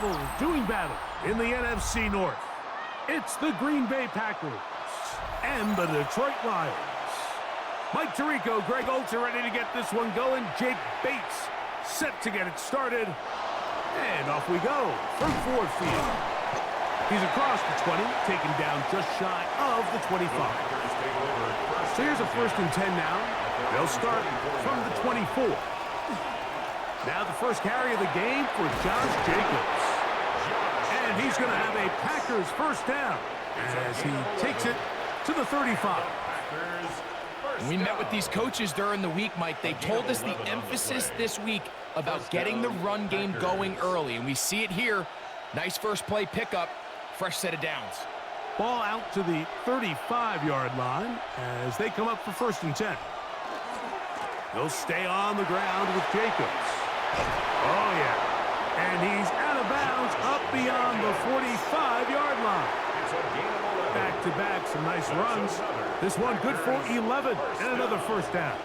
Doing battle in the NFC North. It's the Green Bay Packers and the Detroit Lions. Mike Tirico, Greg Olsen ready to get this one going. Jake Bates set to get it started. And off we go from Ford Field. He's across the 20, taken down just shy of the 25. So here's a 1st and 10 now. They'll start from the 24. Now the first carry of the game for Josh Jacobs. And he's going to have a Packers first down as he takes it to the 35. We met with these coaches during the week, Mike. They told us the emphasis this week about getting the run game going early, and we see it here. Nice first play pickup, fresh set of downs. Ball out to the 35-yard line as they come up for 1st and 10. They'll stay on the ground with Jacobs. Oh, yeah. And he's out of bounds up beyond the 45-yard line. Back-to-back, some nice runs. This one good for 11 and another first down.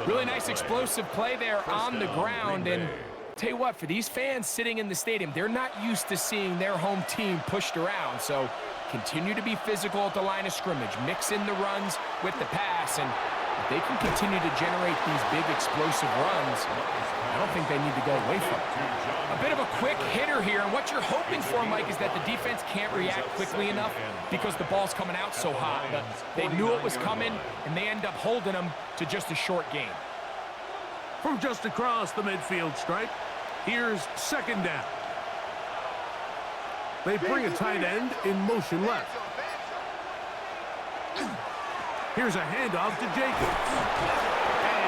Really nice explosive play there on the ground. And tell you what, for these fans sitting in the stadium, they're not used to seeing their home team pushed around. So continue to be physical at the line of scrimmage. Mix in the runs with the pass. And if they can continue to generate these big explosive runs, I don't think they need to go away from it. A bit of a quick hitter here, and what you're hoping for, Mike, is that the defense can't react quickly enough because the ball's coming out so hot. But they knew it was coming, and they end up holding them to just a short gain. From just across the midfield stripe, here's 2nd down. They bring a tight end in motion left. Here's a handoff to Jacobs.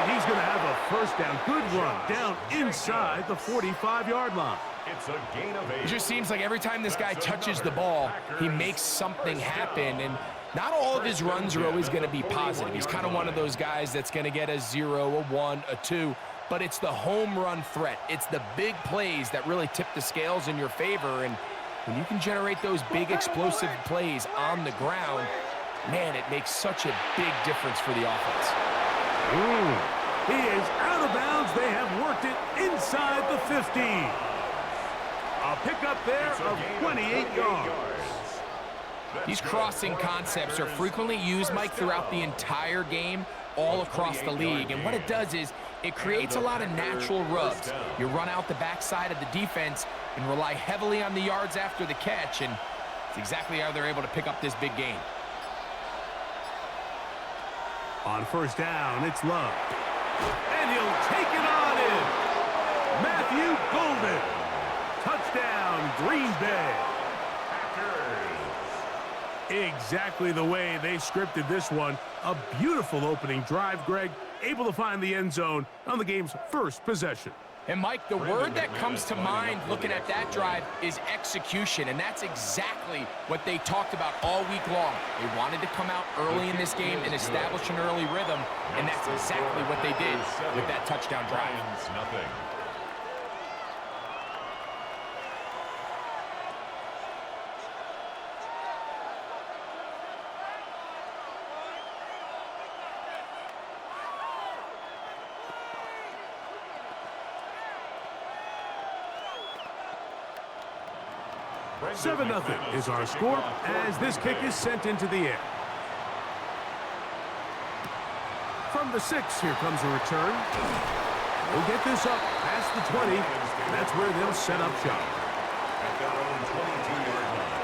And he's going to have a first down. Good run down inside the 45-yard line. It just seems like every time this guy touches the ball, he makes something happen. And not all of his runs are always going to be positive. He's kind of one of those guys that's going to get a 0, a 1, a 2. But it's the home run threat. It's the big plays that really tip the scales in your favor. And when you can generate those big explosive plays on the ground, man, it makes such a big difference for the offense. He is out of bounds. They have worked it inside the 15. A pickup there of 28 yards. These crossing concepts are frequently used, Mike, throughout the entire game, all across the league. And what it does is it creates a lot of natural rubs. You run out the backside of the defense and rely heavily on the yards after the catch, and it's exactly how they're able to pick up this big gain. On 1st down, it's Love. And he'll take it on in. Matthew Golden. Touchdown, Green Bay. Exactly the way they scripted this one. A beautiful opening drive, Greg. Able to find the end zone on the game's first possession. And, Mike, the word that comes to mind looking at that drive is execution, and that's exactly what they talked about all week long. They wanted to come out early in this game and establish an early rhythm, and that's exactly what they did with that touchdown drive. Seven 0 is our score as this kick is sent into the air. From the 6, here comes a return. They'll get this up past the 20. That's where they'll set up shop. At their own 22-yard line.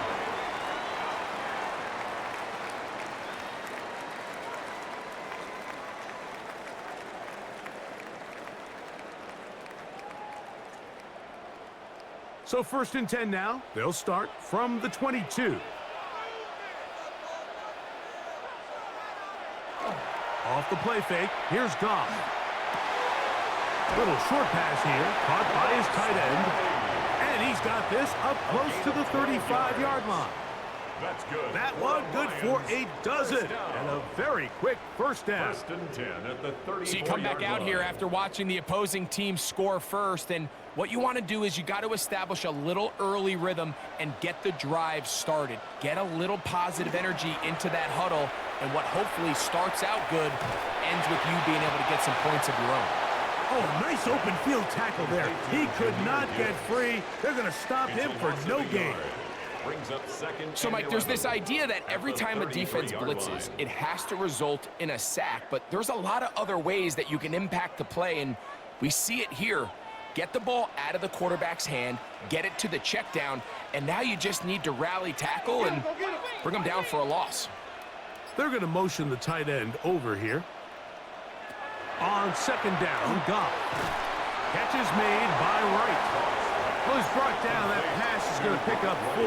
So 1st and 10 now. They'll start from the 22. Off the play fake, here's Goff. Little short pass here, caught by his tight end. And he's got this up close to the 35-yard line. That's good. That one good for a dozen. And a very quick first down. 1st and 10 at the 34-yard So you come back out here after watching the opposing team score first, and what you want to do is you got to establish a little early rhythm and get the drive started. Get a little positive energy into that huddle, and what hopefully starts out good ends with you being able to get some points of your own. Oh, nice open field tackle there. He could not get free. They're going to stop him for no gain. So, Mike, there's this idea that every time a defense blitzes, it has to result in a sack, but there's a lot of other ways that you can impact the play, and we see it here. Get the ball out of the quarterback's hand, get it to the check down, and now you just need to rally tackle and bring them down for a loss. They're going to motion the tight end over here. On second down, Goff. Catch is made by Wright. Well, he's brought down. That pass is going to pick up 4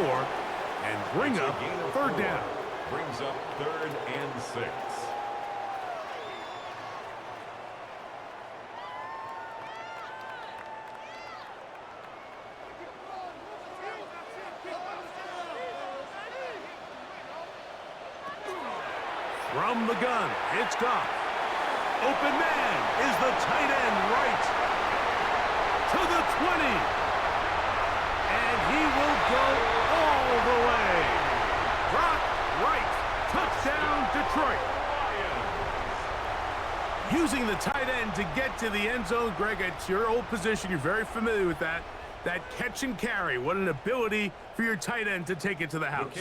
and bring up third down. Brings up 3rd and 6. From the gun, it's Goff. Open man is the tight end Wright. To the 20. And he will go all the way. Brock Wright. Touchdown, Detroit. Using the tight end to get to the end zone, Greg, it's your old position. You're very familiar with that. That catch and carry. What an ability for your tight end to take it to the house.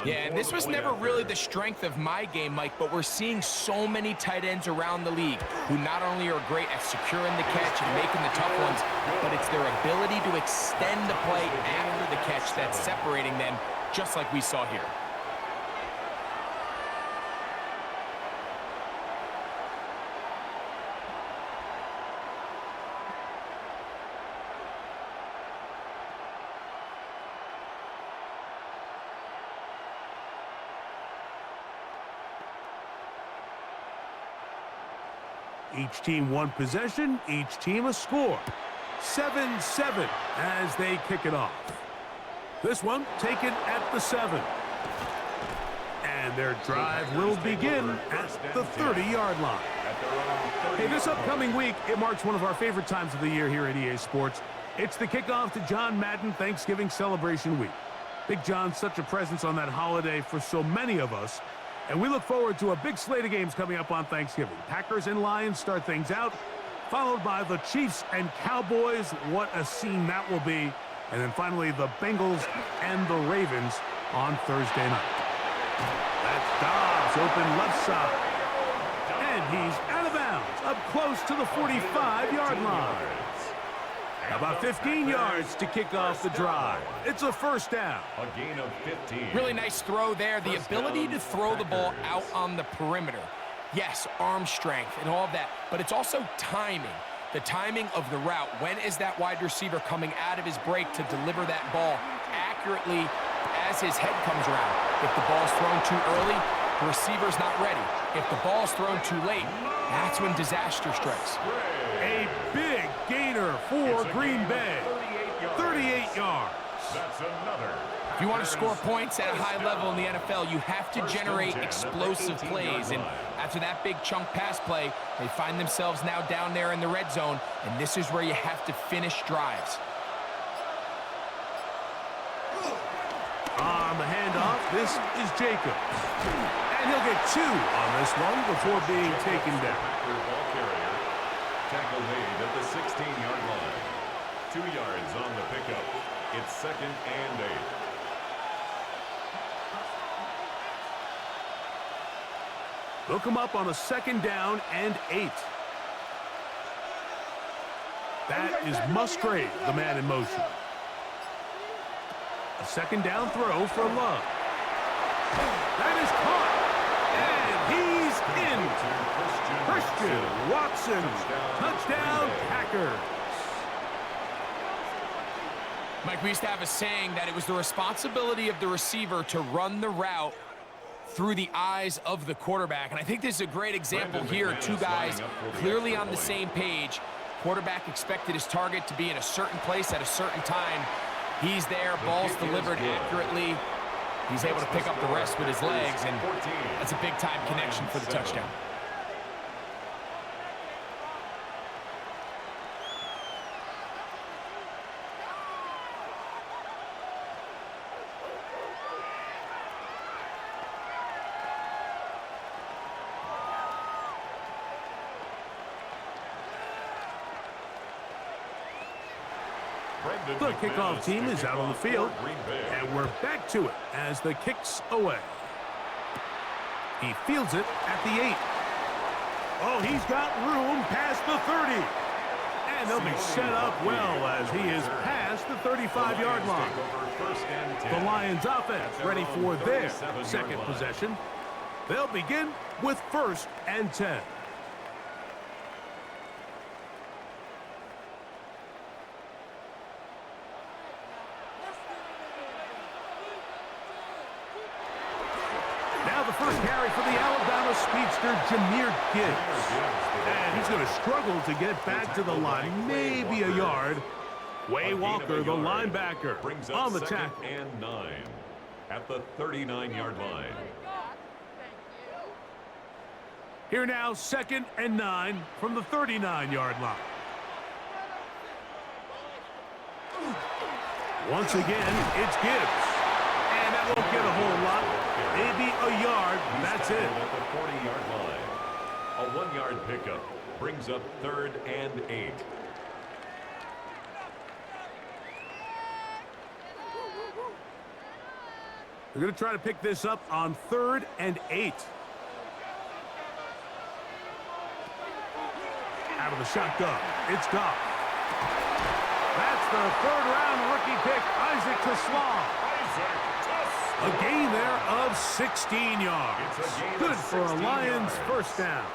Yeah, and this was never really the strength of my game, Mike, but we're seeing so many tight ends around the league who not only are great at securing the catch and making the tough ones, but it's their ability to extend the play after the catch that's separating them, just like we saw here. Each team one possession, each team a score. 7-7 as they kick it off. This one taken at the 7. And their drive will begin at the 30-yard line. Hey, this upcoming week, it marks one of our favorite times of the year here at EA Sports. It's the kickoff to John Madden Thanksgiving Celebration Week. Big John's such a presence on that holiday for so many of us. And we look forward to a big slate of games coming up on Thanksgiving. Packers and Lions start things out, followed by the Chiefs and Cowboys. What a scene that will be. And then finally, the Bengals and the Ravens on Thursday night. That's Dobbs, open left side. And he's out of bounds, up close to the 45-yard line. About 15 yards to kick off the drive. It's a first down. A gain of 15. Really nice throw there. The ability to throw the ball out on the perimeter. Yes, arm strength and all of that, but it's also timing. The timing of the route. When is that wide receiver coming out of his break to deliver that ball accurately as his head comes around? If the ball's thrown too early, the receiver's not ready. If the ball's thrown too late, that's when disaster strikes. A big gainer for Green Bay. 38 yards. That's another. If you want to score points at a high level in the NFL, you have to generate explosive plays. And after that big chunk pass play, they find themselves now down there in the red zone, and this is where you have to finish drives. On the handoff, this is Jacobs. And he'll get 2 on this one before being taken down. Ball carrier. Tackle made at the 16-yard line. 2 yards on the pickup. It's 2nd and 8. They'll come up on a 2nd down and 8. That is Musgrave, the man in motion. A 2nd down throw for Love. That is caught. And he's in. Christian Watson. Touchdown, Packers. Mike, we used to have a saying that it was the responsibility of the receiver to run the route through the eyes of the quarterback. And I think this is a great example here. 2 guys clearly on the same page. Quarterback expected his target to be in a certain place at a certain time. He's there, ball's delivered accurately. He's able to pick up the rest with his legs, and that's a big-time connection for the touchdown. The kickoff team is out on the field, and we're back to it as the kick's away. He fields it at the 8. Oh, he's got room past the 30. And they'll be set up well as he is past the 35-yard line. The Lions offense ready for their second possession. They'll begin with 1st and 10. Now the first carry for the Alabama speedster, Jahmyr Gibbs. And he's going to struggle to get back to the line, maybe a yard. Way Walker, the linebacker, on the tackle. And 9 at the 39-yard line. Here now, 2nd and 9 from the 39-yard line. Once again, it's Gibbs. And that won't get a whole lot. Maybe a yard. That's it. At the 40-yard line. A 1-yard pickup brings up 3rd and 8. They're going to try to pick this up on 3rd and 8. Out of the shotgun, it's Goff. That's the 3rd-round rookie pick, Isaac Teslam. A gain there of 16 yards. Good for a Lions first down.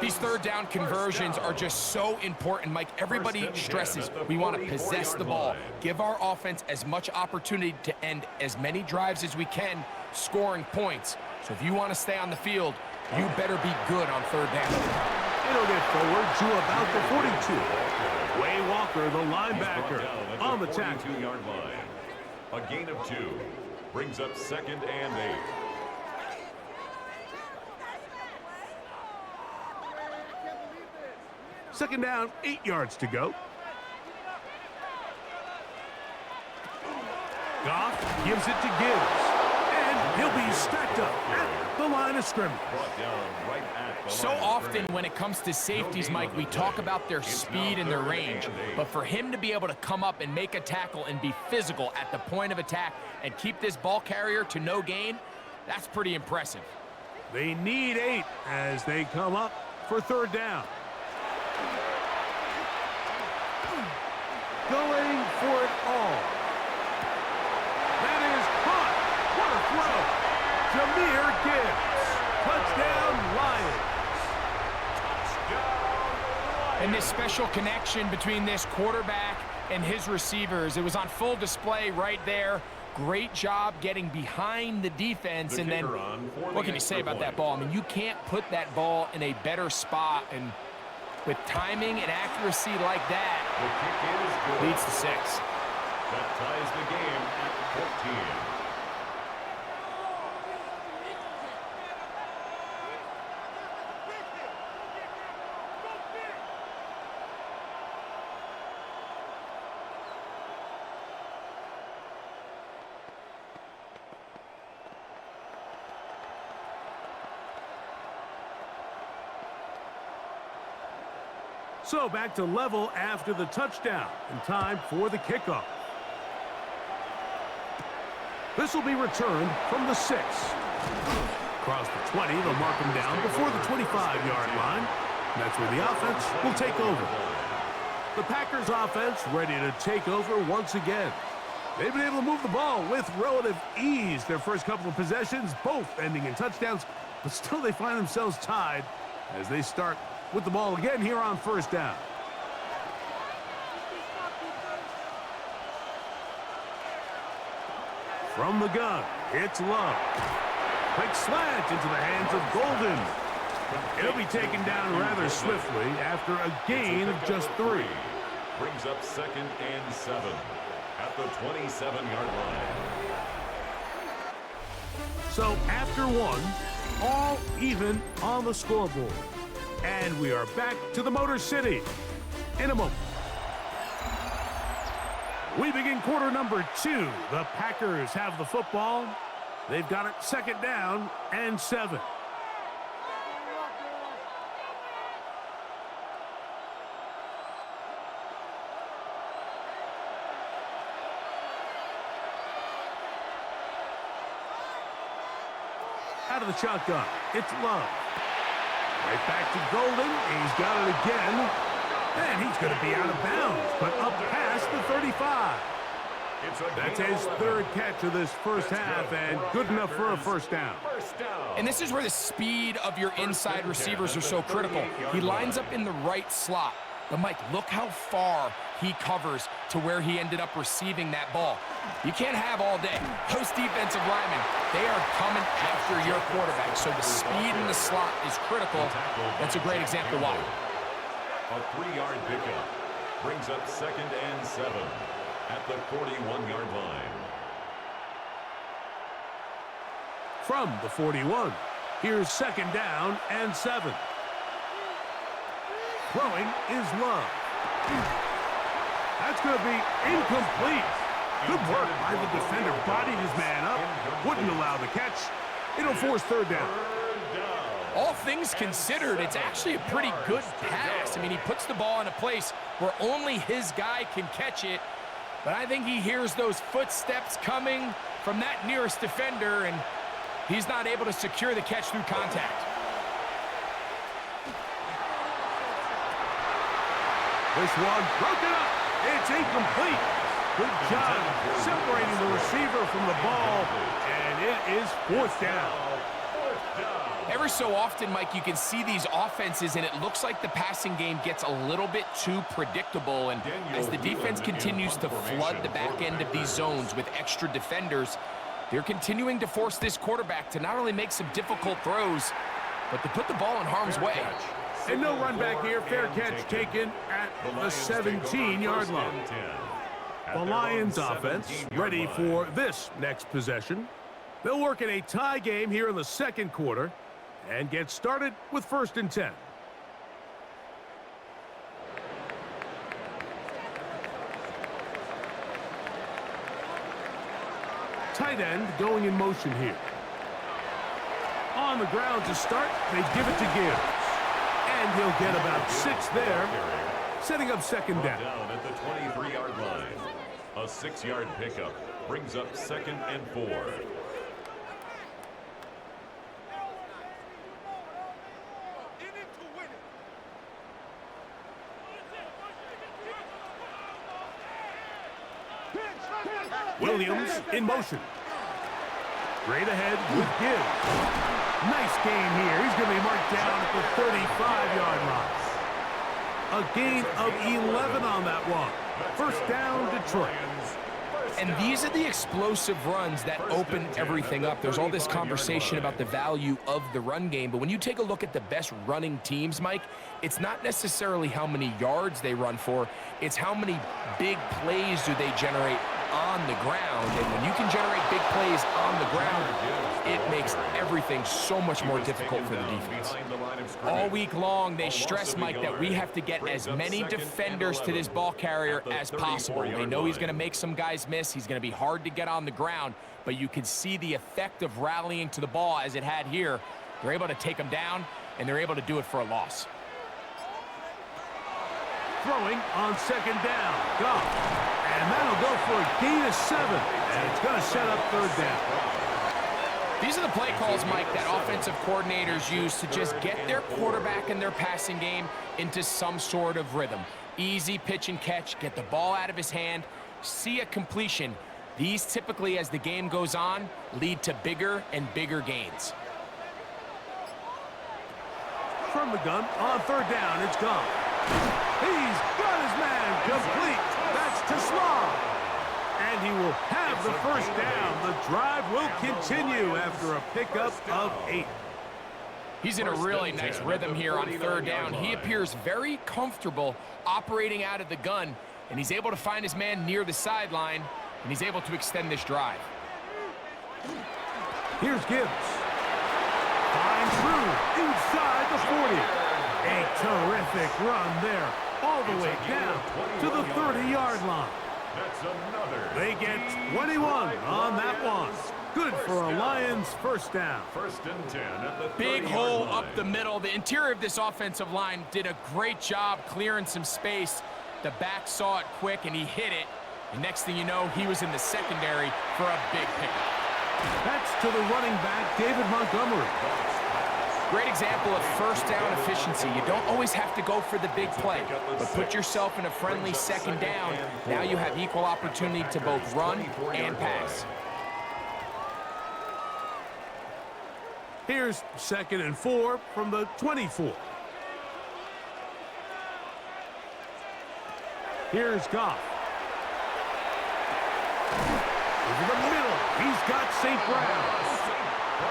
These 3rd down conversions are just so important, Mike. Everybody stresses we want to possess the ball, give our offense as much opportunity to end as many drives as we can, scoring points. So if you want to stay on the field, you better be good on 3rd down. It'll get forward to about the 42. Way Walker, the linebacker, on the tackle. 42-yard line. A gain of 2 brings up 2nd and 8. Second down, 8 yards to go. Goff gives it to Gibbs. And he'll be stacked up at the line of scrimmage. So often when it comes to safeties, Mike, we talk about their speed and their range. But for him to be able to come up and make a tackle and be physical at the point of attack and keep this ball carrier to no gain, that's pretty impressive. They need 8 as they come up for 3rd down. Going for it all. That is caught. What a throw. Jahmyr Gibbs. Touchdown, Lions. And this special connection between this quarterback and his receivers, it was on full display right there. Great job getting behind the defense. And then what can you say about that ball? I mean, you can't put that ball in a better spot. And with timing and accuracy like that, leads to 6. That ties the game at 14. So back to level after the touchdown, and time for the kickoff. This will be returned from the 6. Across the 20, they'll mark him down before the 25-yard line. That's where the offense will take over. The Packers offense ready to take over once again. They've been able to move the ball with relative ease their first couple of possessions, both ending in touchdowns, but still they find themselves tied as they start with the ball again here on 1st down. From the gun, it's Love. Quick slant into the hands of Golden. He'll be taken down rather swiftly after a gain of just 3. Brings up 2nd and 7 at the 27-yard line. So after 1, all even on the scoreboard. And we are back to the Motor City in a moment. We begin quarter number 2. The Packers have the football. They've got it 2nd down and 7. Out of the shotgun, it's Love. Right back to Golden. He's got it again. And he's going to be out of bounds, but up past the 35. That's his third catch of this first half, and good enough for a first down. And this is where the speed of your inside receivers are so critical. He lines up in the right slot. But, Mike, look how far he covers to where he ended up receiving that ball. You can't have all day. Those defensive linemen, they are coming after your quarterback. So the speed in the slot is critical. That's a great example why. A 3-yard pickup brings up 2nd and 7 at the 41-yard line. From the 41, here's 2nd down and 7. Throwing is Love. That's going to be incomplete. Good work by the defender. Bodied his man up. Wouldn't allow the catch. It'll force 3rd down. All things considered, it's actually a pretty good pass. I mean, he puts the ball in a place where only his guy can catch it. But I think he hears those footsteps coming from that nearest defender, and he's not able to secure the catch through contact. This one broken up. It's incomplete. Good job separating the receiver from the ball, and it is 4th down. Every so often, Mike, you can see these offenses, and it looks like the passing game gets a little bit too predictable. And as the defense continues to flood the back end of these zones with extra defenders, they're continuing to force this quarterback to not only make some difficult throws, but to put the ball in harm's way. And no run back here. Fair catch taken at the 17-yard line. The Lions offense ready for this next possession. They'll work in a tie game here in the 2nd quarter and get started with 1st and 10. Tight end going in motion here. On the ground to start, they give it to Gibbs. And he'll get about 6 there, setting up 2nd down. Down at the 23-yard line. A 6-yard pickup brings up 2nd and 4. Williams in motion. Straight ahead with Gibbs. Nice game here. He's going to be marked down at the 35-yard line. A gain of 11 on that one. 1st down, Detroit. And these are the explosive runs that open everything up. There's all this conversation about the value of the run game, but when you take a look at the best running teams, Mike, it's not necessarily how many yards they run for, it's how many big plays do they generate on the ground. And when you can generate big plays on the ground, it makes everything so much more difficult for the defense. All week long, they stress, Mike, that we have to get as many defenders to this ball carrier as possible. They know he's going to make some guys miss. He's going to be hard to get on the ground, but you can see the effect of rallying to the ball as it had here. They're able to take him down, and they're able to do it for a loss. Throwing on 2nd down. Goff. And that'll go for a gain of 7. And it's going to set up 3rd down. These are the play calls, Mike, that offensive coordinators use to just get their quarterback and their passing game into some sort of rhythm. Easy pitch and catch, get the ball out of his hand, see a completion. These typically, as the game goes on, lead to bigger and bigger gains. From the gun, on 3rd down, it's gone. He's got his man complete. That's to Slav. And he will have the 1st down. The drive will continue after a pickup of 8. He's in a really nice rhythm here on 3rd down. He appears very comfortable operating out of the gun, and he's able to find his man near the sideline, and he's able to extend this drive. Here's Gibbs. Finds room inside the 40. A terrific run there, all the way down to the 30-yard line. That's another. They get 21 on that one. Good for a Lions 1st down. 1st and 10 at the Big 30-yard hole line. up the middle. The interior of this offensive line did a great job clearing some space. The back saw it quick, and he hit it. And next thing you know, he was in the secondary for a big pickup. That's to the running back, David Montgomery. Great example of first down efficiency. You don't always have to go for the big play, but put yourself in a friendly second down. Now you have equal opportunity to both run and pass. Here's 2nd and 4 from the 24. Here's Goff. Over the middle, he's got St. Brown.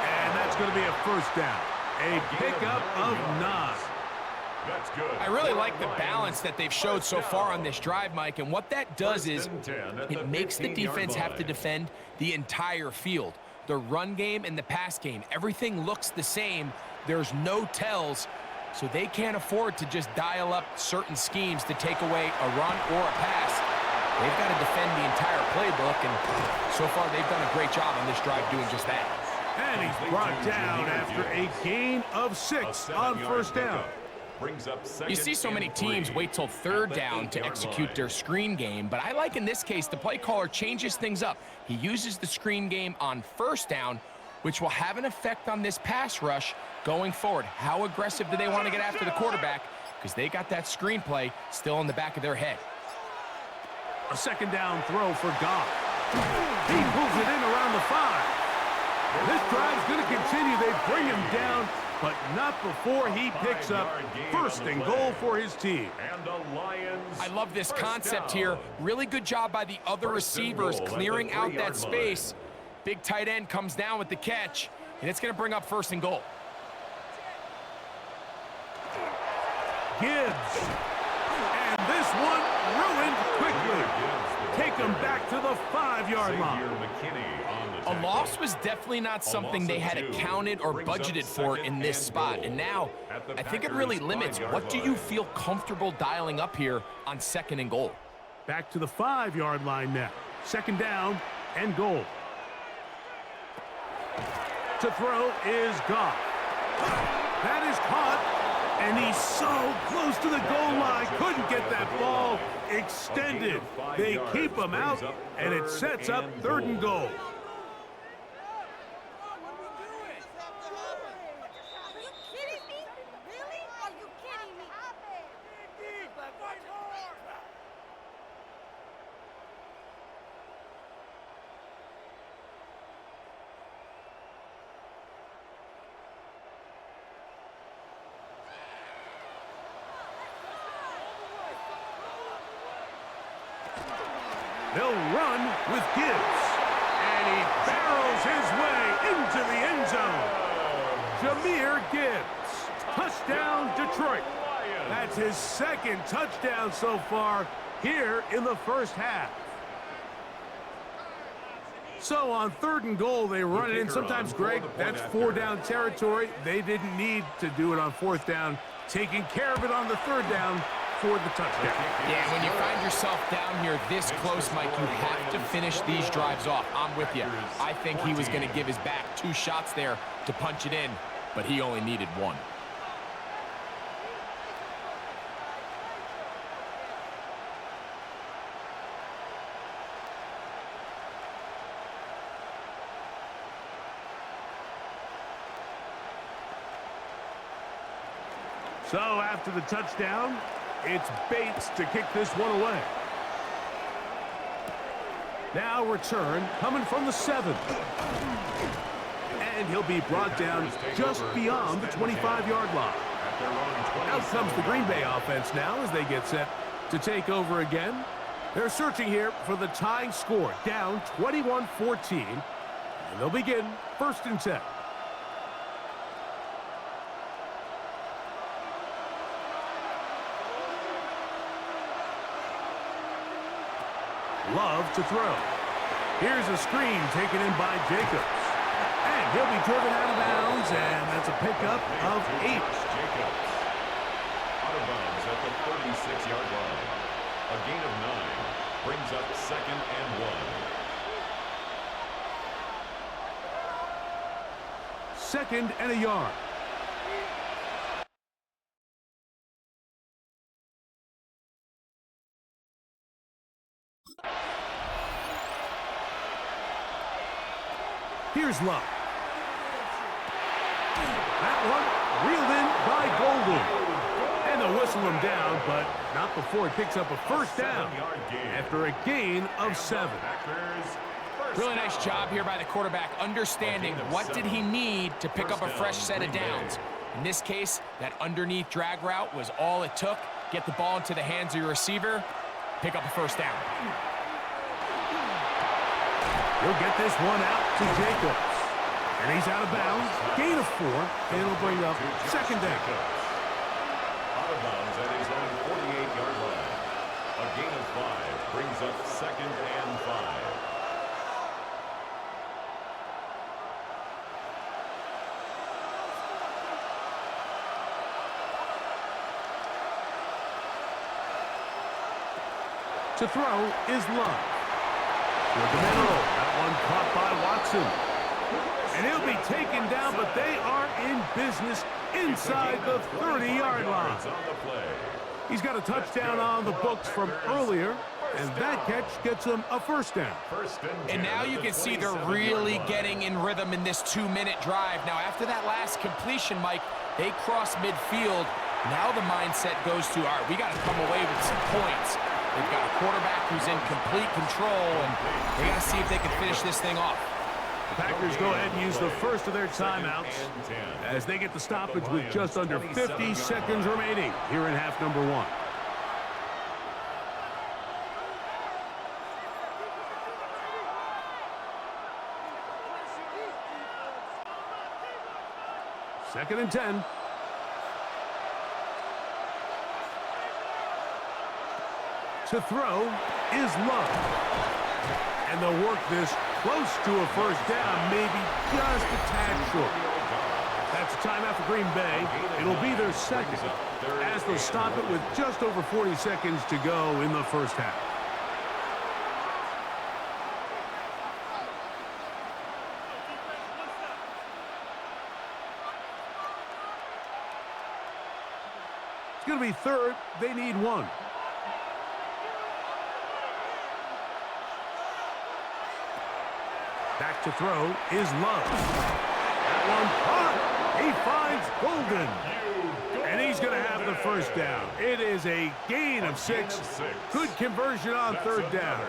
And that's going to be a first down. A pickup of 9. That's good. I really like the balance that they've showed so far on this drive, Mike, and what that does is it makes the defense have to defend the entire field. The run game and the pass game, everything looks the same. There's no tells, so they can't afford to just dial up certain schemes to take away a run or a pass. They've got to defend the entire playbook, and so far they've done a great job on this drive doing just that. And he's brought down after a gain of 6 on first down. You see so many teams wait till 3rd down to execute their screen game, but I like in this case the play caller changes things up. He uses the screen game on first down, which will have an effect on this pass rush going forward. How aggressive do they want to get after the quarterback? Because they got that screen play still in the back of their head. A 2nd down throw for Goff. He moves it in around the 5. This drive's going to continue. They bring him down, but not before he picks up 1st and goal for his team. And the Lions. I love this concept here. Really good job by the other receivers clearing out that space. Big tight end comes down with the catch, and it's going to bring up 1st and goal. Gibbs. And this one ruined quickly. Take him back to the 5-yard line. A loss was definitely not something they had accounted or budgeted for in this spot. And now, I think it really limits what do you feel comfortable dialing up here on 2nd and goal. Back to the 5-yard line now. 2nd down and goal. To throw is Goff. That is caught. And he's so close to the goal line. Couldn't get that ball extended. They keep him out, and it sets up 3rd and goal. They'll run with Gibbs. And he barrels his way into the end zone. Jahmyr Gibbs. Touchdown, Detroit. That's his 2nd touchdown so far here in the first half. So on 3rd and goal, they run it in. Sometimes, Greg, that's 4-down territory. They didn't need to do it on 4th down. Taking care of it on the 3rd down for the touchdown. Yeah, when you find yourself down here this close, Mike, you have to finish these drives off. I'm with you. I think he was going to give his back 2 shots there to punch it in, but he only needed 1. So after the touchdown, it's Bates to kick this one away. Now return coming from the 7. And he'll be brought down just beyond the 25-yard line. Out comes the Green Bay offense now as they get set to take over again. They're searching here for the tying score, down 21-14. And they'll begin 1st and 10. Love to throw. Here's a screen taken in by Jacobs. And he'll be driven out of bounds, and that's a pickup of 8. Jacobs. Out of bounds at the 36-yard line. A gain of 9 brings up 2nd and 1. 2nd and a yard. Here's Love. That one reeled in by Golden. And they'll whistle him down, but not before he picks up a first down after a gain of 7. Really nice job here by the quarterback, understanding what did he need to pick up a fresh set of downs. In this case, that underneath drag route was all it took. Get the ball into the hands of your receiver, pick up a first down. He'll get this one out to Jacobs. And he's out of bounds. Gain of 4, and it'll bring up second down. Out of bounds at his own 48-yard line. A gain of 5 brings up second and 5. To throw is Love. Toward the middle. That one caught by Watson. And he'll be taken down, but they are in business inside the 30-yard line. He's got a touchdown on the books from earlier, and that catch gets him a first down. And now you can see they're really getting in rhythm in this 2-minute drive. Now, after that last completion, Mike, they cross midfield. Now the mindset goes to, all right, we got to come away with some points. They've got a quarterback who's in complete control, and they got to see if they can finish this thing off. The Packers go ahead and use the first of their timeouts as they get the stoppage with just under 50 seconds remaining here in half number 1. Second and 10. To throw is Love. And they'll work this close to a first down, maybe just a tad short. That's a timeout for Green Bay. It'll be their second as they'll stop it with just over 40 seconds to go in the first half. It's going to be third. They need 1. Back to throw is Love. That one caught. He finds Golden. And he's going to have the first down. It is a gain of 6. Good conversion on third down.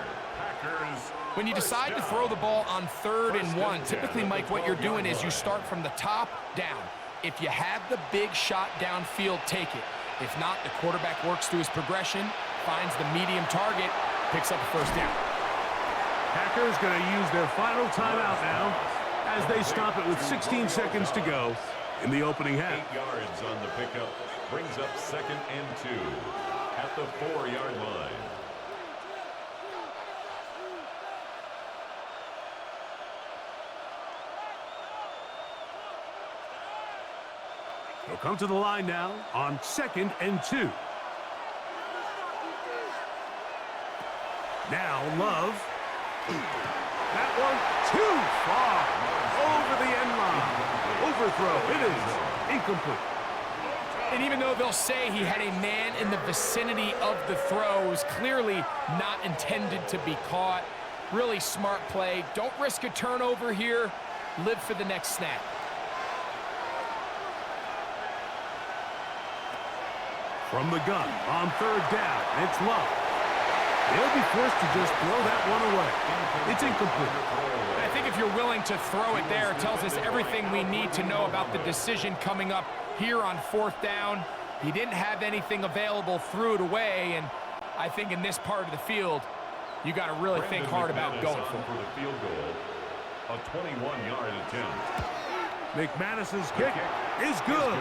When you decide to throw the ball on 3rd and 1, typically, Mike, what you're doing is you start from the top down. If you have the big shot downfield, take it. If not, the quarterback works through his progression, finds the medium target, picks up a first down. Packers going to use their final timeout now as they stop it with 16 seconds to go in the opening half. 8 yards on the pickup brings up second and 2 at the 4-yard line. They'll come to the line now on second and 2. Now Love. That one too far over the end line. Overthrow. It is incomplete. And even though they'll say he had a man in the vicinity of the throw, it was clearly not intended to be caught. Really smart play. Don't risk a turnover here. Live for the next snap. From the gun on third down, it's Love. He'll be forced to just throw that one away. It's incomplete. I think if you're willing to throw it there, it tells us everything we need to know about the decision coming up here on 4th down. He didn't have anything available, threw it away, and I think in this part of the field, you got to really think hard about going for it. For the field goal, a 21-yard attempt. McManus's kick is good.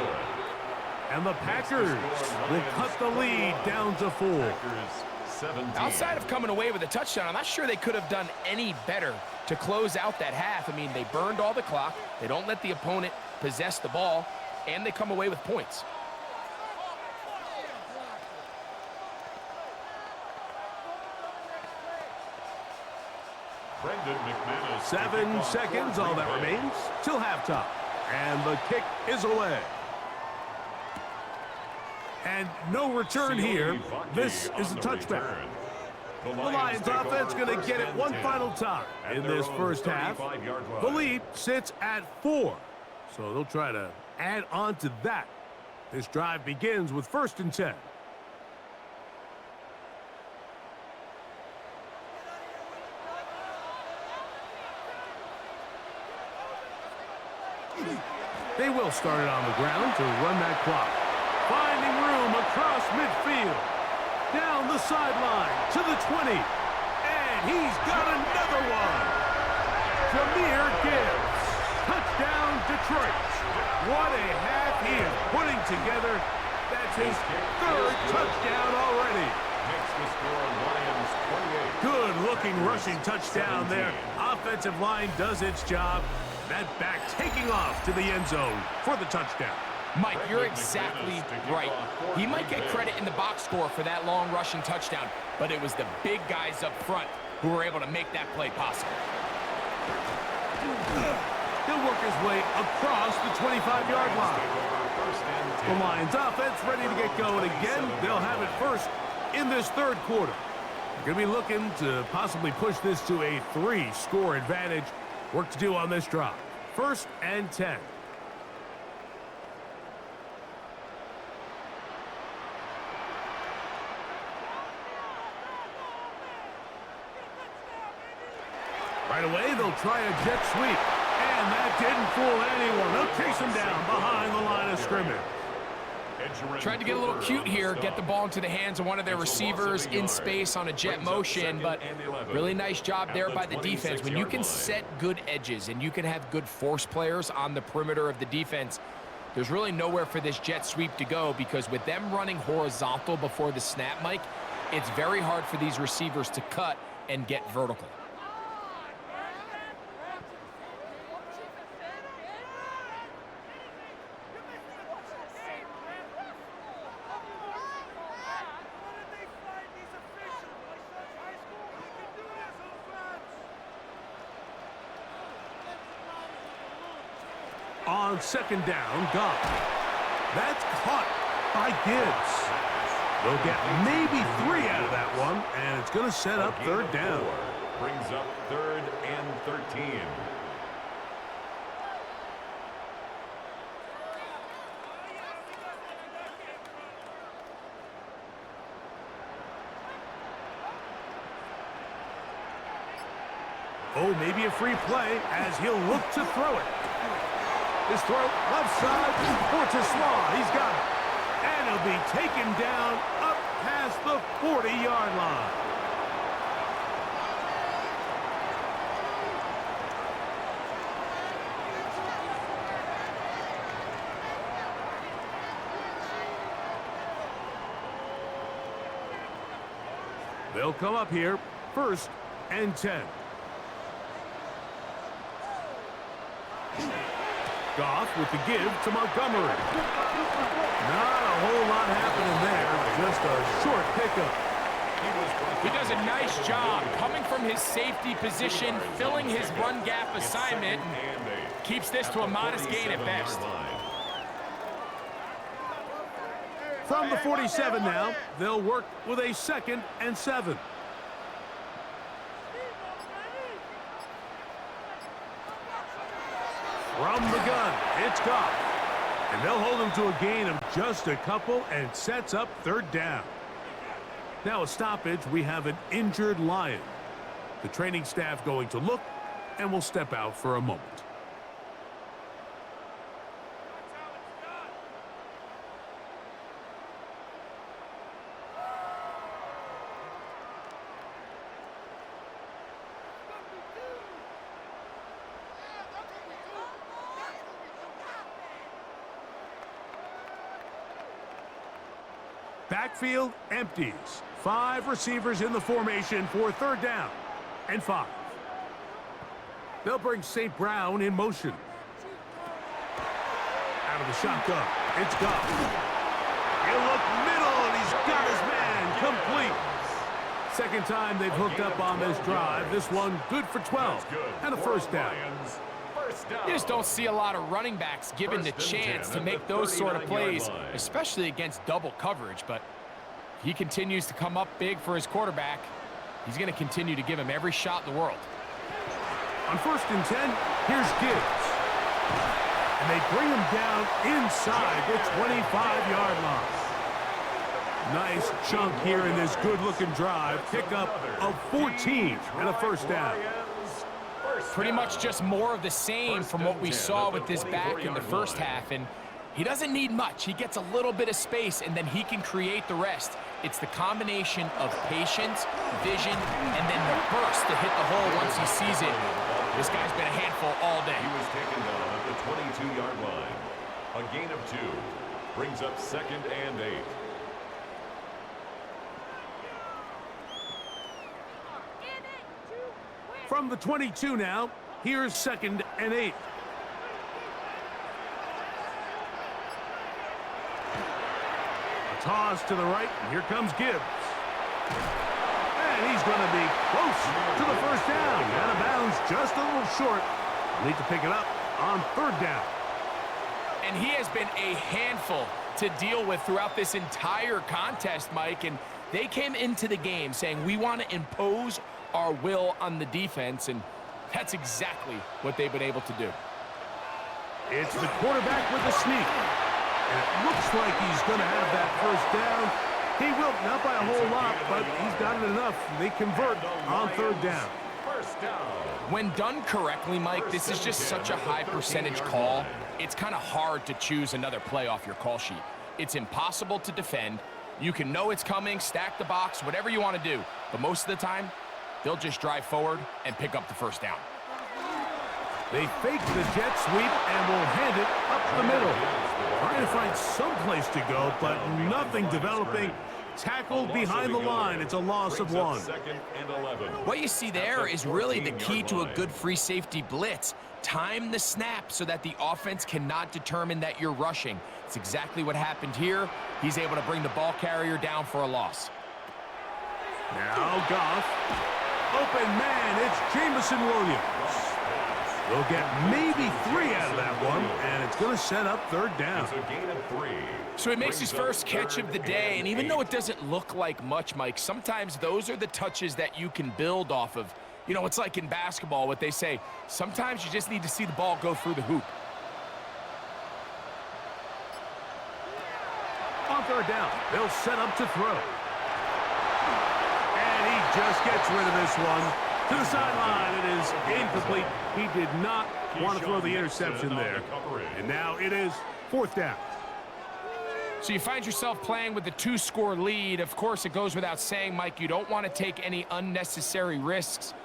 And the Packers will cut the lead down to 4. Outside of coming away with a touchdown, I'm not sure they could have done any better to close out that half. I mean, they burned all the clock. They don't let the opponent possess the ball, and they come away with points. Brendan McManus. 7 seconds, all that remains, till halftime. And the kick is away. And no return here. This is a touchback. The Lions offense going to get it one final time in this first half. The lead sits at 4, so they'll try to add on to that. This drive begins with 1st and 10. They will start it on the ground to run that clock. Finding room across midfield. Down the sideline to the 20. And he's got another one. Jahmyr Gibbs. Touchdown, Detroit. What a half he is putting together. That's his 3rd touchdown already. Makes the score Lions 28. Good-looking rushing touchdown there. Offensive line does its job. That back taking off to the end zone for the touchdown. Mike, you're exactly right. He might get credit in the box score for that long rushing touchdown, but it was the big guys up front who were able to make that play possible. He'll work his way across the 25-yard line. The Lions offense ready to get going again. They'll have it first in this 3rd quarter. They're going to be looking to possibly push this to a 3-score advantage. Work to do on this drive. 1st and 10. Right away, they'll try a jet sweep. And that didn't fool anyone. They'll chase him down behind the line of scrimmage. Tried to get a little cute here, get the ball into the hands of one of their receivers in space on a jet motion, but really nice job there by the defense. When you can set good edges and you can have good force players on the perimeter of the defense, there's really nowhere for this jet sweep to go, because with them running horizontal before the snap, Mike, it's very hard for these receivers to cut and get vertical. On 2nd down, Goff. That's caught by Gibbs. They'll get maybe 3 out of that one, and it's going to set up 3rd down. Brings up 3rd and 13. Oh, maybe a free play as he'll look to throw it. His throw, left side, for Tesla. He's got it. And he'll be taken down up past the 40-yard line. They'll come up here, 1st and 10. Goff with the give to Montgomery. Not a whole lot happening there, just a short pickup. He does a nice job coming from his safety position, filling his run gap assignment, and keeps this to a modest gain at best. From the 47 now, they'll work with a 2nd and 7. From the gun, it's Goff. And they'll hold him to a gain of just a couple and sets up 3rd down. Now a stoppage, we have an injured Lion. The training staff going to look and will step out for a moment. Backfield empties. 5 receivers in the formation for 3rd down and 5. They'll bring St. Brown in motion. Out of the shotgun, it's Goff. He'll look middle, and he's got his man complete. 2nd time they've hooked up on this drive. This one good for 12 and a 1st down. You just don't see a lot of running backs given the chance to make those sort of plays, especially against double coverage, but he continues to come up big for his quarterback. He's going to continue to give him every shot in the world. On 1st and 10, here's Gibbs. And they bring him down inside the 25-yard line. Nice chunk here in this good-looking drive. Pickup of 14 and a first down. Pretty much just more of the same from what we saw with this back in the first half. And he doesn't need much. He gets a little bit of space, and then he can create the rest. It's the combination of patience, vision, and then the burst to hit the hole once he sees it. This guy's been a handful all day. He was taken down at the 22-yard line. A gain of 2 brings up 2nd and 8. From the 22 now, here's 2nd and 8. A toss to the right, and here comes Gibbs. And he's going to be close to the first down. Out of bounds, just a little short. Need to pick it up on 3rd down. And he has been a handful to deal with throughout this entire contest, Mike. And they came into the game saying, we want to impose our will on the defense, and that's exactly what they've been able to do. It's the quarterback with the sneak. And it looks like he's going to have that first down. He will, not by a whole lot, but he's got it enough. They convert on 3rd down. First down. When done correctly, Mike, this is just such a high percentage call. It's kind of hard to choose another play off your call sheet. It's impossible to defend. You can know it's coming, stack the box, whatever you want to do. But most of the time, they'll just drive forward and pick up the first down. They fake the jet sweep and will hand it up the middle. Trying to find some place to go, but nothing developing. Tackled behind the line. It's a loss of 1. 2nd and 11. What you see there is really the key to a good free safety blitz. Time the snap so that the offense cannot determine that you're rushing. It's exactly what happened here. He's able to bring the ball carrier down for a loss. Now Goff. Open man, it's Jamison Williams. We'll get maybe 3 out of that one, and it's going to set up 3rd down. It's a gain of 3. So he makes his first catch of the day, and even though it doesn't look like much, Mike, sometimes those are the touches that you can build off of. You know, it's like in basketball, what they say, sometimes you just need to see the ball go through the hoop. On 3rd down, they'll set up to throw. And he just gets rid of this one. To the sideline, it is incomplete. He did not want to throw the interception there. And now it is 4th down. So you find yourself playing with a 2-score lead. Of course, it goes without saying, Mike, you don't want to take any unnecessary risks.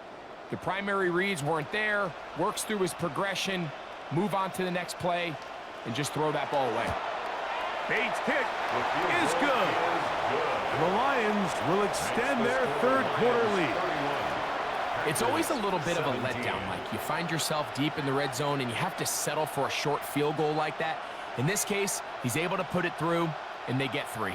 The primary reads weren't there, works through his progression, move on to the next play, and just throw that ball away. Bates' kick is good. And the Lions will extend their 3rd quarter lead. It's always a little bit of a letdown, Mike. You find yourself deep in the red zone, and you have to settle for a short field goal like that. In this case, he's able to put it through, and they get 3.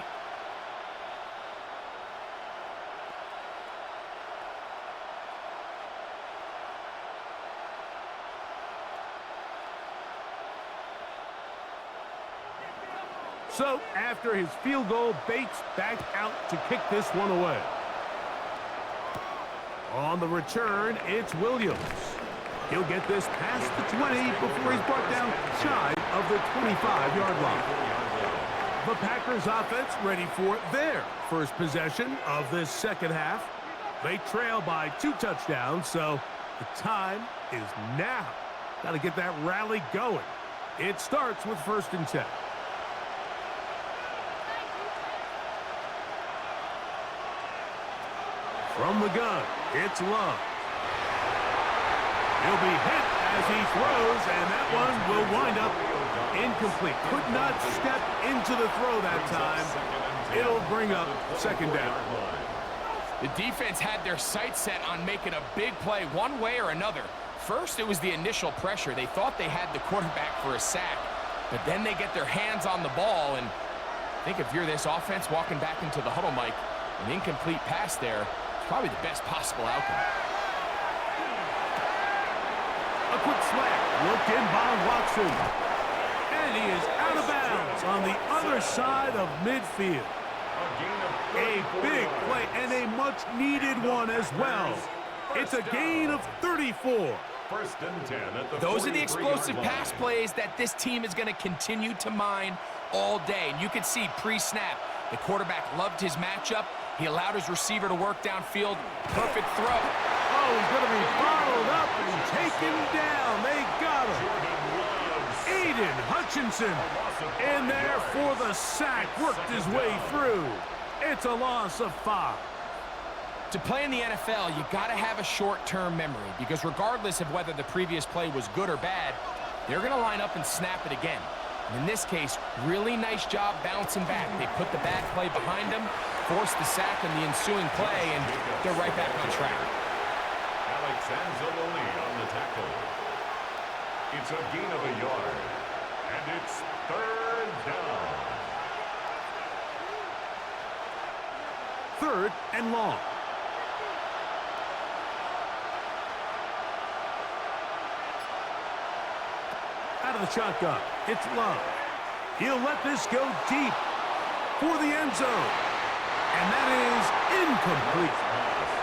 So, after his field goal, Bates back out to kick this one away. On the return, it's Williams. He'll get this past the 20 before he's brought down shy of the 25-yard line. The Packers offense ready for their first possession of this second half. They trail by 2 touchdowns, so the time is now. Got to get that rally going. It starts with 1st and 10. From the gun, it's Love. He'll be hit as he throws, and that one will wind up incomplete. Could not step into the throw that time. It'll bring up 2nd down. The defense had their sights set on making a big play one way or another. First, it was the initial pressure. They thought they had the quarterback for a sack, but then they get their hands on the ball, and I think if you're this offense walking back into the huddle, Mike, an incomplete pass there, probably the best possible outcome. A quick slant, looked in by Watson. And he is out of bounds on the other side of midfield. A big play and a much-needed one as well. It's a gain of 34. First and 10 at the Those are the 43-yard explosive line. pass plays that this team is going to continue to mine all day. And you can see pre-snap, the quarterback loved his matchup. He allowed his receiver to work downfield. Perfect throw. Oh, he's going to be followed up and taken down. They got him. Aiden Hutchinson in there for the sack. Worked his way through. It's a loss of 5. To play in the NFL, you got to have a short-term memory because regardless of whether the previous play was good or bad, they're going to line up and snap it again. And in this case, really nice job bouncing back. They put the bad play behind them, forced the sack in the ensuing play, and they're right back on track. Alexanzaloni on the tackle. It's a gain of a yard, and it's third down. 3rd and long. Out of the shotgun, it's Love. He'll let this go deep for the end zone. And that is incomplete.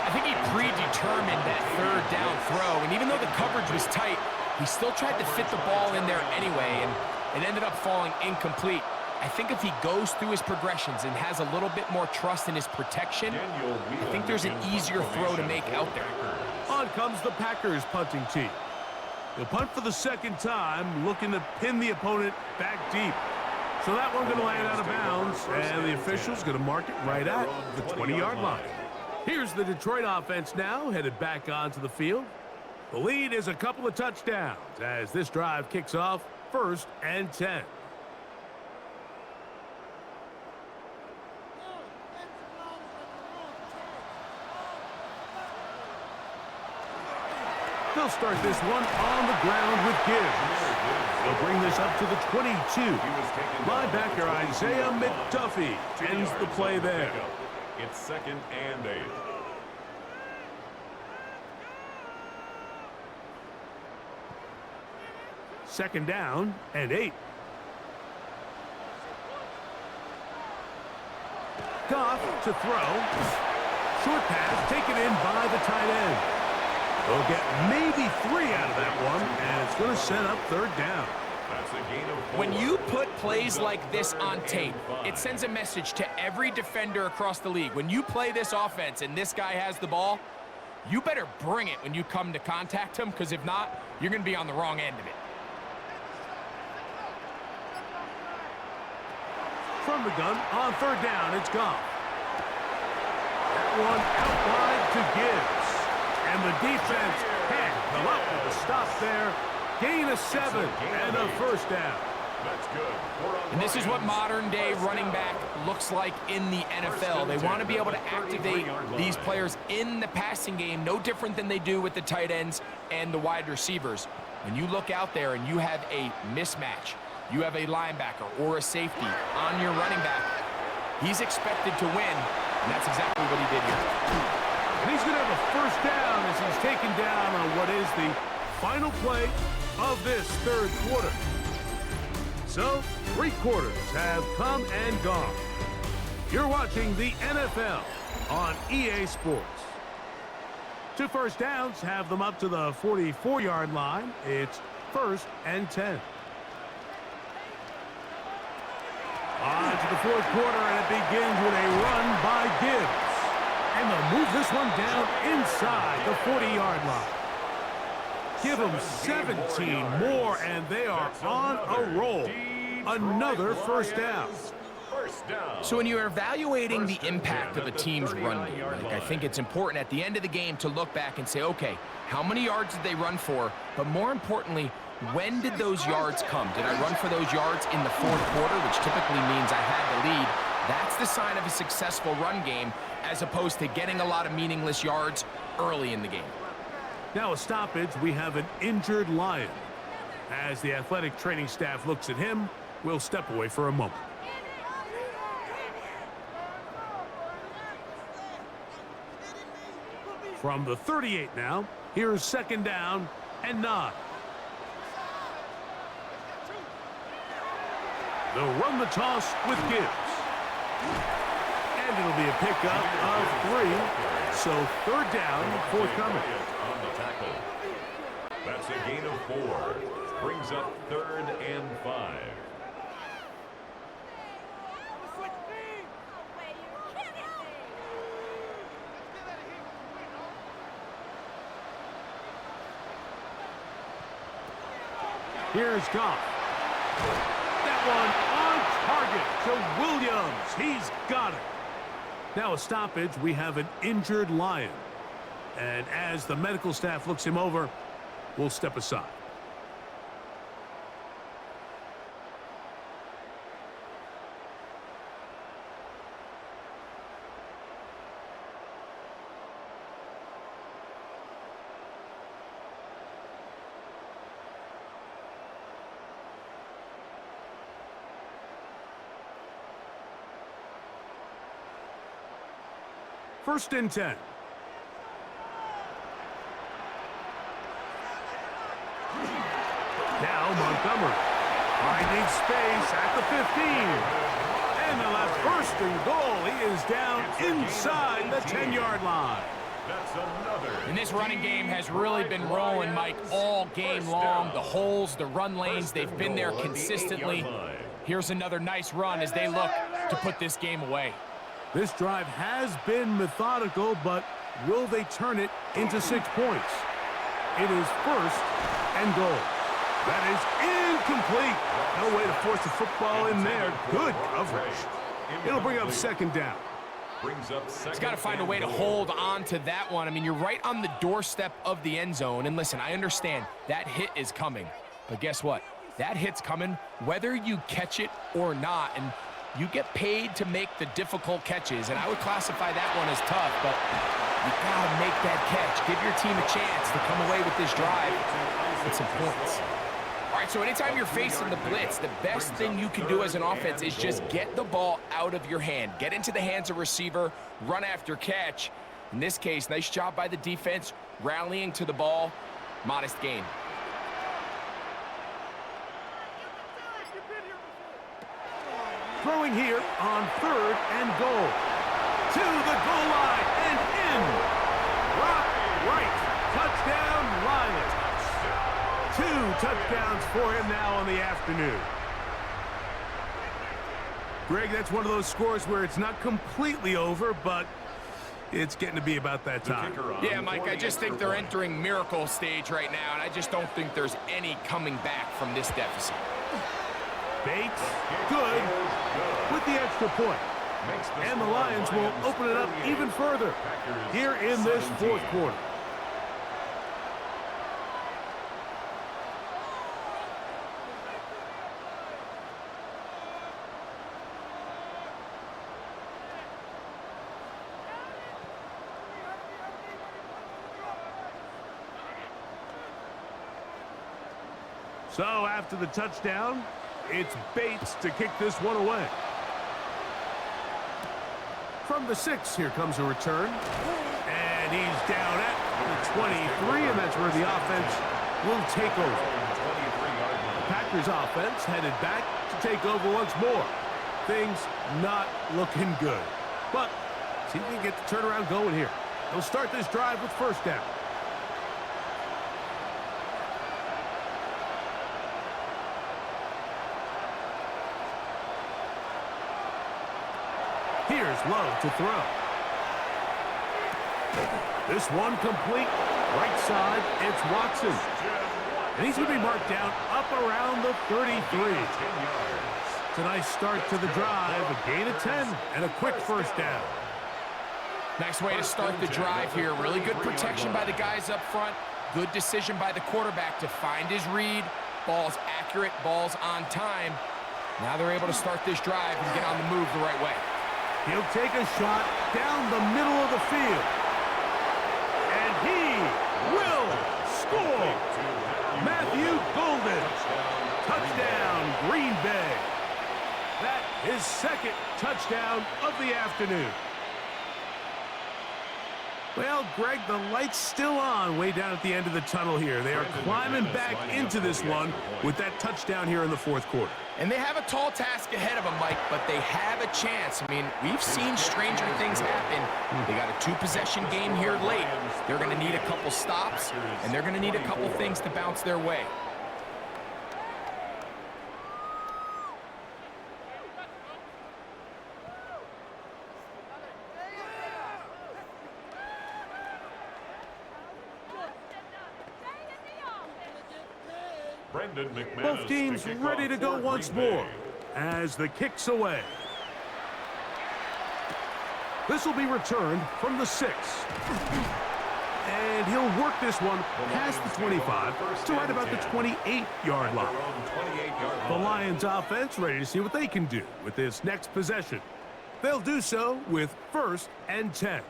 I think he predetermined that 3rd down throw, and even though the coverage was tight, he still tried to fit the ball in there anyway, and it ended up falling incomplete. I think if he goes through his progressions and has a little bit more trust in his protection, I think there's an easier throw to make out there. On comes the Packers punting team. They'll punt for the 2nd time, looking to pin the opponent back deep. So that one going to land out of bounds, and the official's going to mark it right at the 20-yard line. Here's the Detroit offense now, headed back onto the field. The lead is a couple of touchdowns as this drive kicks off 1st and 10. They'll start this one on the ground with Gibbs. They'll bring this up to the 22. Linebacker Isaiah McDuffie ends the play there. It's 2nd and 8. Second down and 8. Goff to throw. Short pass taken in by the tight end. They'll get maybe 3 out of that one, and it's going to set up 3rd down. That's a gain of 4. When you put plays like this on tape, it sends a message to every defender across the league. When you play this offense and this guy has the ball, you better bring it when you come to contact him, because if not, you're going to be on the wrong end of it. From the gun, on 3rd down, it's Goff. That one out wide to Gibbs. And the defense can't come up with a stop there. Gain of 7 and a 1st down. That's good. And this is what modern-day running back looks like in the NFL. They want to be able to activate these players in the passing game, no different than they do with the tight ends and the wide receivers. When you look out there and you have a mismatch, you have a linebacker or a safety on your running back, he's expected to win, and that's exactly what he did here. And he's going to have a 1st down as he's taken down on what is the final play of this 3rd quarter. So, 3 quarters have come and gone. You're watching the NFL on EA Sports. 2 first downs have them up to the 44-yard line. It's 1st and 10. On to the 4th quarter, and it begins with a run by Gibbs. And they'll move this one down inside the 40-yard line. Give them 17 more, and they are on a roll. Another 1st down. So when you're evaluating the impact of a team's run game, I think it's important at the end of the game to look back and say, okay, how many yards did they run for? But more importantly, when did those yards come? Did I run for those yards in the 4th quarter, which typically means I had the lead? That's the sign of a successful run game, as opposed to getting a lot of meaningless yards early in the game. Now a stoppage, we have an injured Lion. As the athletic training staff looks at him, we'll step away for a moment. From the 38 now, here's 2nd down and 9. They'll run the toss with Gibbs. And it'll be a pickup of 3. So third down forthcoming. On the tackle. That's a gain of 4. Brings up 3rd and 5. Here's Goff. That one on target to Williams. He's got it. Now a stoppage. We have an injured Lion. And as the medical staff looks him over, we'll step aside. First and 10. Now Montgomery finding space at the 15. And the left first and goal. He is down inside the 10-yard line. That's another. And this running game has really been rolling, Mike, all game long. The holes, the run lanes, they've been there consistently. Here's another nice run as they look to put this game away. This drive has been methodical, but will they turn it into 6 points? It is first and goal. That is incomplete. No way to force the football in there. Good coverage. It'll bring up second down. He's got to find a way to hold on to that one. I mean, you're right on the doorstep of the end zone. And listen, I understand that hit is coming. But guess what? That hit's coming whether you catch it or not. And you get paid to make the difficult catches. And I would classify that one as tough. But you got to make that catch. Give your team a chance to come away with this drive with some points. All right, so anytime you're facing the blitz, the best thing you can do as an offense is just get the ball out of your hand. Get into the hands of receiver, run after catch. In this case, nice job by the defense, rallying to the ball. Modest gain. Throwing here on third and goal. To the goal line and in. Rock right. Touchdown, Lions. 2 touchdowns for him now on the afternoon. Greg, that's one of those scores where it's not completely over, but it's getting to be about that time. Yeah, Mike, I just think they're entering miracle stage right now, and I just don't think there's any coming back from this deficit. Bates, good, with the extra point. And the Lions will open it up even further here in this fourth quarter. So after the touchdown, it's Bates to kick this one away. From the 6, here comes a return. And he's down at the 23, and that's where the offense will take over. The Packers offense headed back to take over once more. Things not looking good. But see if we can get the turnaround going here. They'll start this drive with first down. Here's Love to throw. This one complete. Right side, it's Watson. And he's going to be marked down up around the 33. It's a nice start to the drive. A gain of 10 and a quick first down. Nice way to start the drive here. Really good protection by the guys up front. Good decision by the quarterback to find his read. Ball's accurate, ball's on time. Now they're able to start this drive and get on the move the right way. He'll take a shot down the middle of the field. And he will score. Matthew Golden. Touchdown, Green Bay. That is second touchdown of the afternoon. Well, Greg, the light's still on way down at the end of the tunnel here. They are climbing back into this one with that touchdown here in the fourth quarter. And they have a tall task ahead of them, Mike, but they have a chance. I mean, we've seen stranger things happen. They got a two-possession game here late. They're going to need a couple stops, and they're going to need a couple things to bounce their way. Both teams ready to go once more as the kick's away. This will be returned from the 6. And he'll work this one past the 25 to right about the 28-yard line. The Lions offense ready to see what they can do with this next possession. They'll do so with 1st and 10.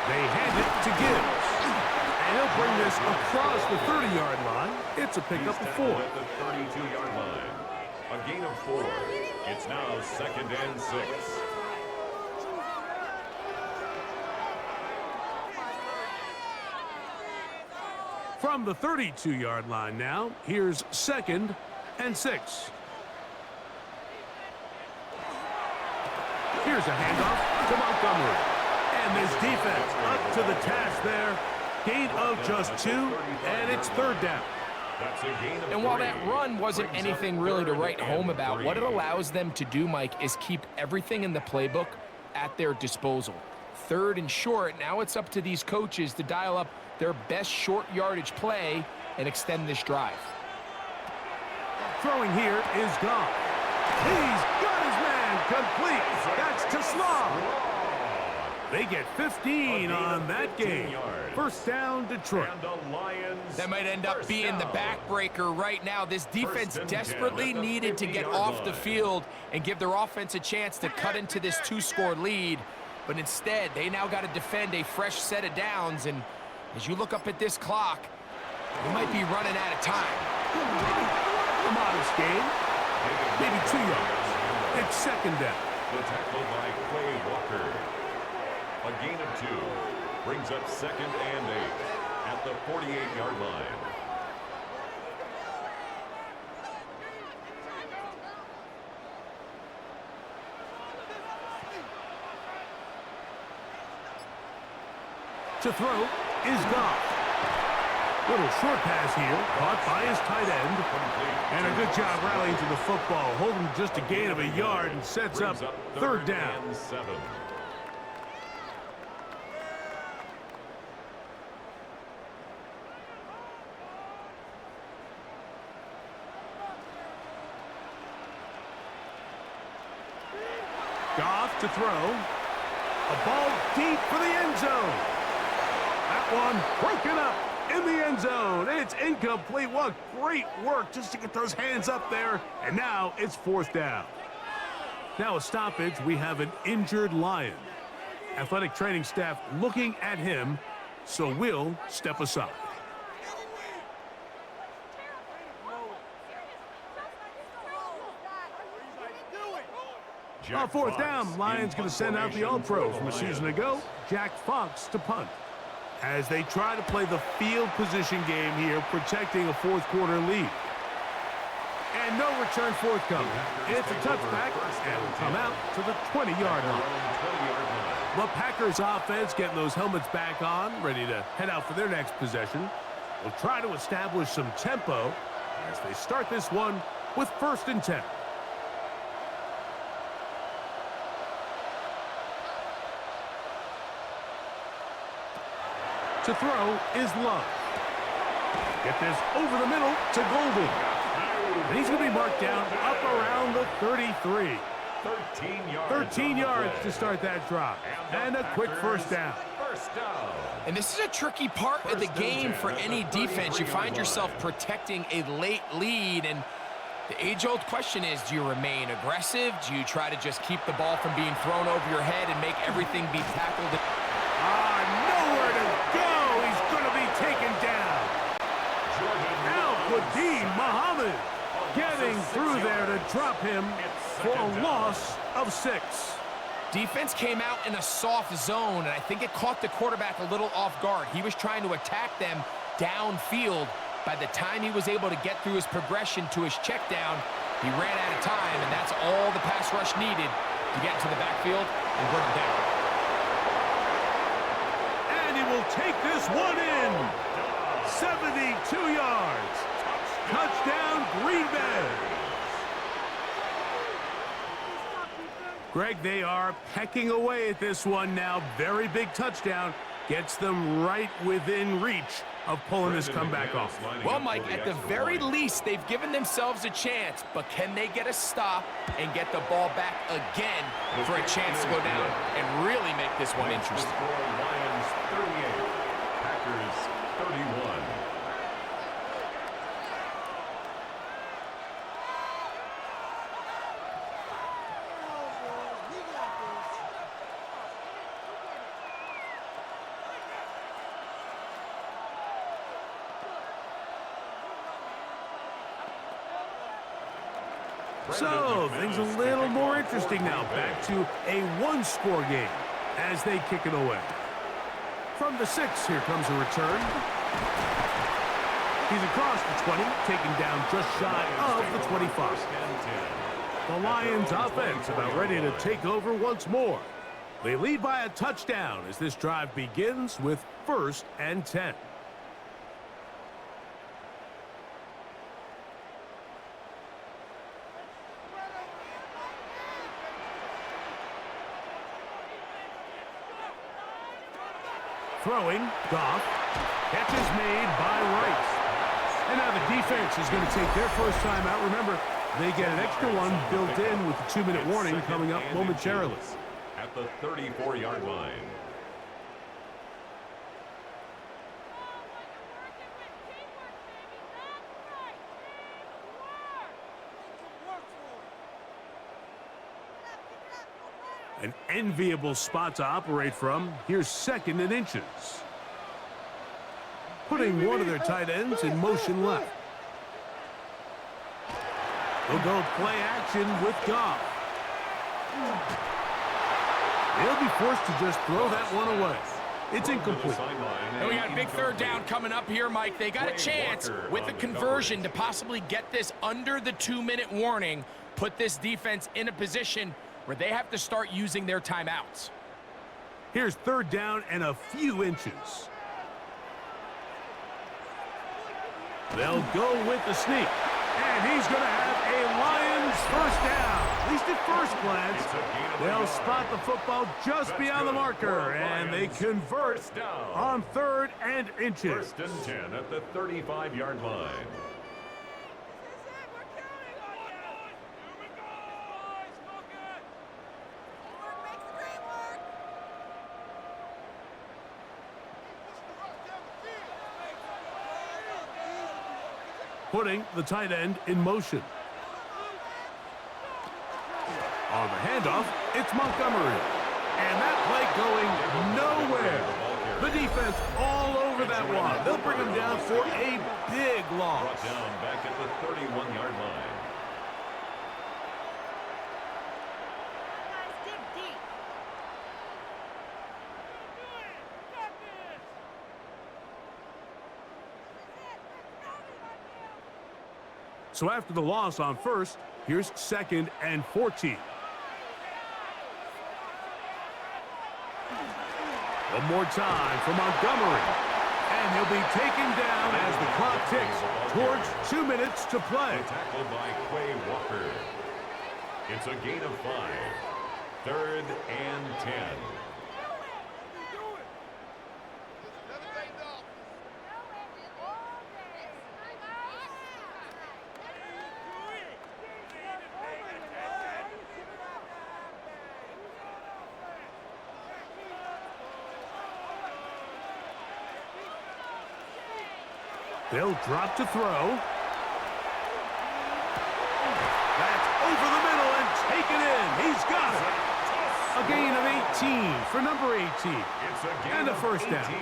They hand it to Gibbs. And he'll bring this across the 30-yard line. It's a pickup of 4. At the 32-yard line. A gain of 4. It's now 2nd and 6. From the 32-yard line now, here's 2nd and 6. Here's a handoff to Montgomery. And this defense up to the task there. Gain of just 2, and it's 3rd down. And while that run wasn't anything really to write home about, what it allows them to do, Mike, is keep everything in the playbook at their disposal. 3rd and short, now it's up to these coaches to dial up their best short yardage play and extend this drive. Throwing here is gone. He's got his man complete. That's to Slaw. They get 15 on that game. 1st down, Detroit. That might end up being the backbreaker right now. This defense desperately needed to get off the field and give their offense a chance to cut into this 2-score lead. But instead, they now got to defend a fresh set of downs. And as you look up at this clock, they might be running out of time. A modest game. Maybe 2 yards. It's 2nd down. The tackle by Quay Walker. A gain of 2 brings up 2nd and 8 at the 48-yard line. To throw is Goff. Little short pass here, caught by his tight end. And a good job rallying to the football, holding just a gain of a yard and sets up 3rd down. And 7. Goff to throw. A ball deep for the end zone. That one broken up in the end zone. It's incomplete. What great work just to get those hands up there. And now it's 4th down. Now a stoppage. We have an injured Lion. Athletic training staff looking at him, so we'll step aside. On 4th down, Lions going to send out the All-Pro from a season ago, Jack Fox, to punt. As they try to play the field position game here, protecting a 4th quarter lead. And no return forthcoming. It's a touchback, and will come out to the 20-yard line. The Packers offense getting those helmets back on, ready to head out for their next possession. They'll try to establish some tempo as they start this one with 1st and 10. To throw is Love. Get this over the middle to Golden. And he's going to be marked down up around the 33. 13 yards to start that drive. And a quick 1st down. And this is a tricky part of the game for any defense. You find yourself protecting a late lead, and the age-old question is, do you remain aggressive? Do you try to just keep the ball from being thrown over your head and make everything be tackled? No Muhammad getting through there to drop him for a loss of 6. Defense came out in a soft zone, and I think it caught the quarterback a little off guard. He was trying to attack them downfield. By the time he was able to get through his progression to his check down, he ran out of time, and that's all the pass rush needed to get to the backfield and bring him down. And he will take this one in. 72 yards. Touchdown, Green Bay. Greg, they are pecking away at this one now. Very big touchdown. Gets them right within reach of pulling this comeback off. Well, Mike, at the very least, they've given themselves a chance, but can they get a stop and get the ball back again for a chance to go down and really make this one interesting? Lions 38, Packers 31. So, things a little more interesting now. Back to a one-score game as they kick it away. From the 6, here comes a return. He's across the 20, taken down just shy of the 25. The Lions offense about ready to take over once more. They lead by a touchdown as this drive begins with 1st and 10. Throwing, Goff. Catch is made by Rice. And now the defense is going to take their first time out. Remember, they get an extra one built in with the 2-minute warning coming up momentarily. At the 34-yard line. An enviable spot to operate from. Here's 2nd and inches. Putting one of their tight ends in motion left. They'll go play action with Goff. They'll be forced to just throw that one away. It's incomplete. And we got a big 3rd down coming up here, Mike. They got a chance with a conversion to possibly get this under the 2-minute warning, put this defense in a position where they have to start using their timeouts. Here's 3rd down and a few inches. They'll go with the sneak. And he's going to have a Lions 1st down. At least at first glance, they'll spot the football just beyond the marker, and they convert on 3rd and inches. 1st and 10 at the 35-yard line. Putting the tight end in motion. On the handoff, it's Montgomery. And that play going nowhere. The defense all over that one. They'll bring him down for a big loss. Brought down back at the 31-yard line. So after the loss on 1st, here's 2nd and 14. One more time for Montgomery. And he'll be taken down as the clock ticks towards 2 minutes to play. Tackled by Quay Walker. It's a gain of 5. 3rd and 10. They'll drop to throw. That's over the middle and taken in. He's got it. A gain of 18 for number 18. It's a gain and a of 1st down. 18.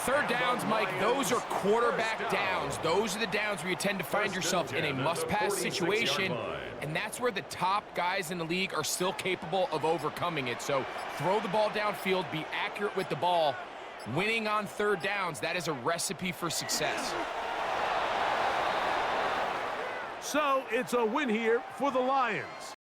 Third downs, Mike, those are quarterback downs. Those are the downs where you tend to find yourself in a must-pass situation, and that's where the top guys in the league are still capable of overcoming it. So throw the ball downfield, be accurate with the ball. Winning on third downs, that is a recipe for success. So it's a win here for the Lions.